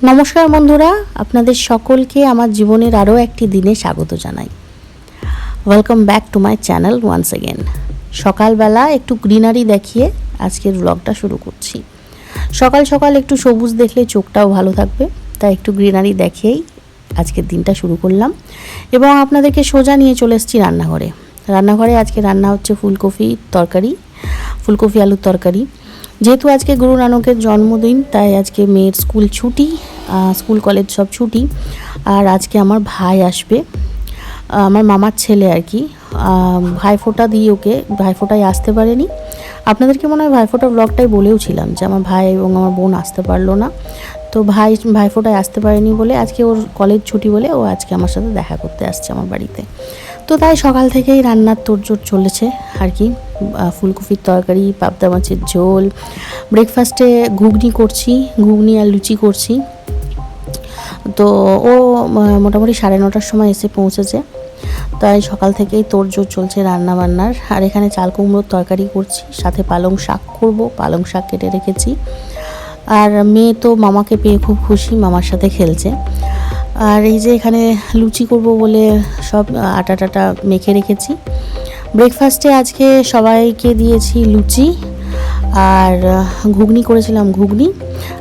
নমস্কার বন্ধুরা, আপনাদের সকলকে আমার জীবনের আরও একটি দিনে স্বাগত জানাই। Welcome back to my channel once again. সকালবেলা একটু গ্রিনারি দেখিয়ে আজকের ব্লগটা শুরু করছি। সকাল সকাল একটু সবুজ দেখলে চোখটাও ভালো থাকবে, তাই একটু গ্রিনারি দেখেই আজকের দিনটা শুরু করলাম এবং আপনাদেরকে সোজা নিয়ে চলে এসেছি রান্নাঘরে। আজকে রান্না হচ্ছে ফুলকপি আলুর তরকারি। যেহেতু আজকে গুরু নানকের জন্মদিন, তাই আজকে মেয়ের স্কুল ছুটি, স্কুল কলেজ সব ছুটি। আর আজকে আমার ভাই আসবে, আমার মামার ছেলে আর কি। ভাইফোঁটা দিয়ে ভাইফোঁটায় আসতে পারেনি। আপনাদেরকে মনে হয় ভাইফোঁটা ব্লগটাই বলেওছিলাম যে আমার ভাই এবং আমার বোন আসতে পারলো না। তো ভাইফোঁটায় আসতে পারেনি বলে আজকে ওর কলেজ ছুটি বলে ও আজকে আমার সাথে দেখা করতে আসছে আমার বাড়িতে। তো তাই সকাল থেকেই রান্নার তোড়জোড় চলেছে আর কি। ফুলকপির তরকারি, পাবদা মাছের ঝোল, ব্রেকফাস্টে ঘুগনি আর লুচি করছি। তো ও মোটামুটি 9:30টার সময় এসে পৌঁছেছে, তাই সকাল থেকেই তোড়জোড় চলছে রান্নাবান্নার। আর এখানে চাল কুমড়োর তরকারি করছি, সাথে পালং শাক করব, পালং শাক কেটে রেখেছি। আর মেয়ে তো মামাকে পেয়ে খুব খুশি, মামার সাথে খেলছে। আর এই যে এখানে লুচি করব বলে সব আটা মেখে রেখেছি। ব্রেকফাস্টে আজকে সবাইকে দিয়েছি লুচি আর ঘুগনি করেছিলাম,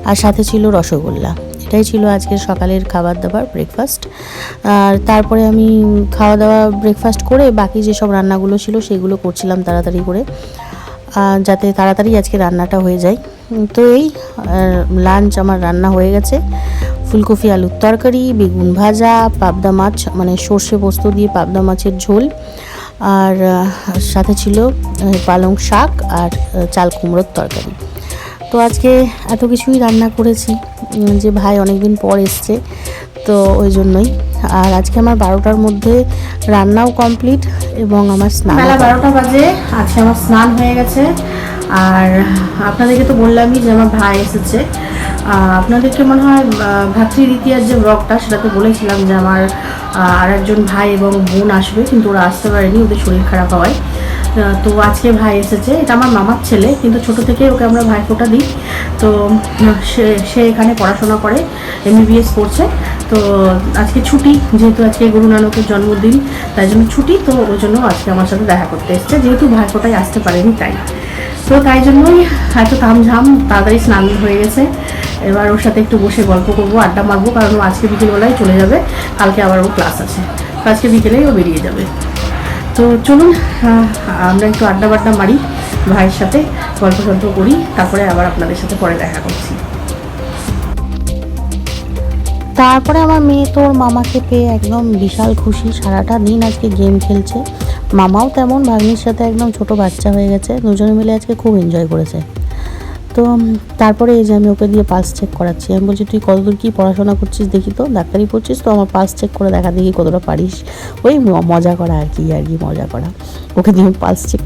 আর সাথে ছিল রসগোল্লা। এটাই ছিল আজকের সকালের খাবার দাবার ব্রেকফাস্ট। আর তারপরে আমি খাওয়া দাওয়া ব্রেকফাস্ট করে বাকি যেসব রান্নাগুলো ছিল সেগুলো করছিলাম তাড়াতাড়ি করে, যাতে তাড়াতাড়ি আজকে রান্নাটা হয়ে যায়। তো এই লাঞ্চ আমার রান্না হয়ে গেছে। ফুলকপি আলুর তরকারি, বেগুন ভাজা, পাবদা মাছ মানে সর্ষে পোস্ত দিয়ে পাবদা মাছের ঝোল, আর সাথে ছিল পালং শাক আর চাল কুমড়োর তরকারি। তো আজকে এত কিছুই রান্না করেছি, যে ভাই অনেকদিন পর এসছে, তো ওই জন্যই। আর আজকে আমার 12টার মধ্যে রান্নাও কমপ্লিট এবং আমার স্নান, বেলা 12টা বাজে, আজকে আমার স্নান হয়ে গেছে। আর আপনাদেরকে তো বললামই যে আমার ভাই এসেছে। আপনাদেরকে মনে হয় ভাতৃদ্বিতীয়ার যে ব্লগটা সেটাতে বলেছিলাম যে আমার আর একজন ভাই এবং বোন আসবে, কিন্তু ওরা আসতে পারেনি, ওদের শরীর খারাপ হওয়ায়। তো আজকে ভাই এসেছে। এটা আমার মামার ছেলে, কিন্তু ছোট থেকে ওকে আমরা ভাইফোঁটা দিই। তো সে এখানে পড়াশোনা করে, MBBS করছে। তো আজকে ছুটি, যেহেতু আজকে গুরু নানকের জন্মদিন, তাই জন্য ছুটি। তো ওই জন্য আজকে আমার সাথে দেখা করতে এসছে, যেহেতু ভাইফোঁটায় আসতে পারেনি তাই। তো তাই জন্যই এত তামঝাম, তাড়াতাড়ি স্নান হয়ে গেছে। এবার ওর সাথে একটু বসে গল্প করবো, আড্ডা মারবো, কারণ ও আজকে বিকেলবেলায় চলে যাবে, কালকে আবার ওর ক্লাস আছে। তো আজকে বিকেলেই ও বেরিয়ে যাবে। তো চলুন আমরা একটু আড্ডা মারি, ভাইয়ের সাথে গল্প করি, তারপরে আবার আপনাদের সাথে পরে দেখা করছি। তারপরে আমার মেয়ে তো ওর মামাকে পেয়ে একদম বিশাল খুশি, সারাটা দিন আজকে গেম খেলছে। মামাও তেমন ভাগ্নির সাথে একদম ছোট বাচ্চা হয়ে গেছে, দুজনে মিলে আজকে খুব এনজয় করেছে। তো তারপরে এই যে আমি ওকে দিয়ে পালস চেক করাচ্ছি। আমি বলছি, তুই কতদূর কী পড়াশোনা করছিস দেখি, তো ডাক্তারি পড়ছিস তো, আমার পালস চেক করে দেখা দেখি কতটা পারিস। ওই মজা করা আর কি মজা করা। ওকে দিয়ে আমি পালস চেক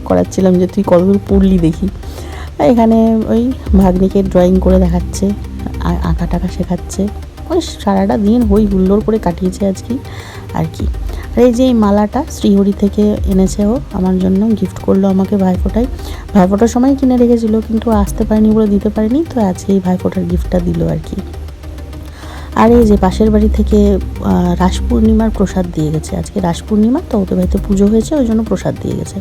করাচ্ছিলাম যে তুই কতদূর পড়লি দেখি। এখানে ওই ভাগ্নিকে ড্রয়িং করে দেখাচ্ছে, আঁকা টাকা শেখাচ্ছে। ওই সারাটা দিন হুল্লোড় করে কাটিয়েছে আজকে আর কি। আর এই যে এই মালাটা শ্রীহরি থেকে এনেছে, ও আমার জন্য গিফট করলো আমাকে ভাইফোঁটার সময় কিনে রেখেছিল, কিন্তু আসতে পারেনি বলে দিতে পারেনি। তো আজকে এই ভাইফোঁটার গিফটটা দিল আর কি। আর এই যে পাশের বাড়ি থেকে রাস পূর্ণিমার প্রসাদ দিয়ে গেছে। আজকে রাস পূর্ণিমা, তো ওদের বাড়িতে পুজো হয়েছে, ওই জন্য প্রসাদ দিয়ে গেছে।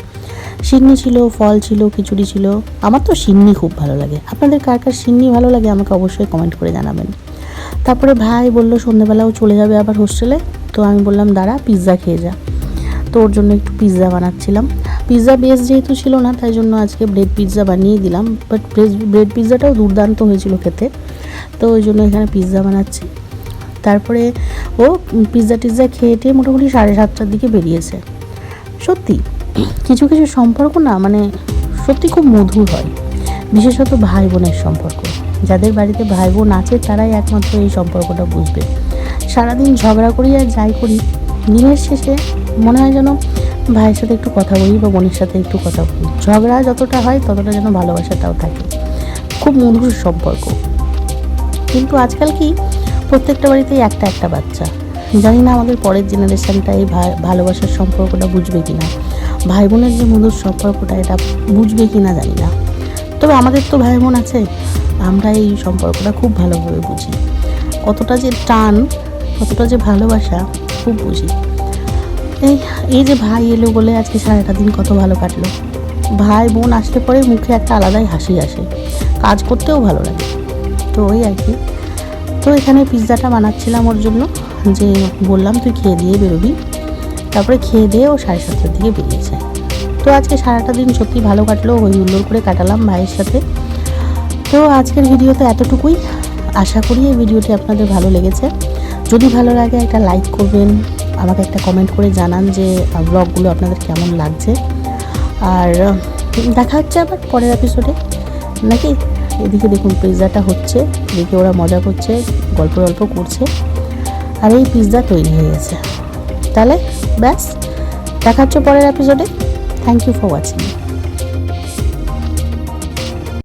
সিন্নি ছিল, ফল ছিল, খিচুড়ি ছিল। আমার তো সিন্নি খুব ভালো লাগে। আপনাদের কার কার সিন্নি ভালো লাগে আমাকে অবশ্যই কমেন্ট করে জানাবেন। তারপরে ভাই বললো সন্ধ্যেবেলাও চলে যাবে আবার হোস্টেলে। তো আমি বললাম দাঁড়া, পিৎজা খেয়ে যা। তো ওর জন্য একটু পিৎজা বানাচ্ছিলাম। পিৎজা বেস যেহেতু ছিল না, তাই জন্য আজকে ব্রেড পিৎজা বানিয়ে দিলাম। বাট ব্রেড পিৎজাটাও দুর্দান্ত হয়েছিল খেতে, তো ওই জন্য এখানে পিৎজা বানাচ্ছি। তারপরে ও পিৎজা খেয়ে মোটামুটি 7:30টার দিকে বেরিয়েছে। সত্যি কিছু কিছু সম্পর্ক না মানে সত্যি খুব মধুর হয়, বিশেষত ভাই বোনের সম্পর্ক। যাদের বাড়িতে ভাই বোন আছে তারাই একমাত্র এই সম্পর্কটা বুঝবে। সারাদিন ঝগড়া করি আর যাই করি, দিনের শেষে মনে হয় যেন ভাইয়ের সাথে একটু কথা বলি বা বোনের সাথে একটু কথা বলি। ঝগড়া যতটা হয় ততটা যেন ভালোবাসাটাও থাকে, খুব মধুর সম্পর্ক। কিন্তু আজকাল কি প্রত্যেকটা বাড়িতেই একটা বাচ্চা। জানি না আমাদের পরের জেনারেশানটা এই ভালোবাসার সম্পর্কটা বুঝবে কি না, ভাই বোনের যে মধুর সম্পর্কটা এটা বুঝবে কি না জানি না। তবে আমাদের তো ভাই বোন আছে, আমরা এই সম্পর্কটা খুব ভালোভাবে বুঝি, কতটা যে টান, কতটা যে ভালোবাসা খুব বুঝি। এই যে ভাই এলো বলে আজকে সারাটা দিন কত ভালো কাটলো। ভাই বোন আসলে পরে মুখে একটা আলাদাই হাসি আসে, কাজ করতেও ভালো লাগে। তো ওই আর কি। তো এখানে পিৎজাটা বানাচ্ছিলাম ওর জন্য, যে বললাম তুই খেয়ে দিয়ে বেরোবি। তারপরে খেয়ে দিয়ে ও 7:30টার দিকে বেরিয়েছে। তো আজকে সারাটা দিন সত্যি ভালো কাটলো, হই হুল্লোড় করে কাটালাম ভাইয়ের সাথে। তো আজকের ভিডিওতে এতটুকুই। আশা করি এই ভিডিওটি আপনাদের ভালো লেগেছে। যদি ভালো লাগে একটা লাইক করবেন, আমাকে একটা কমেন্ট করে জানান যে ব্লগগুলো আপনাদের কেমন লাগছে। আর দেখা হচ্ছে আবার পরের এপিসোডে, নাকি? এদিকে দেখুন পিৎজাটা হচ্ছে, এদিকে ওরা মজা করছে, গল্প করছে, আর এই পিৎজা তৈরি হয়ে গেছে। তাহলে ব্যাস, দেখা হচ্ছে পরের এপিসোডে। Thank you for watching.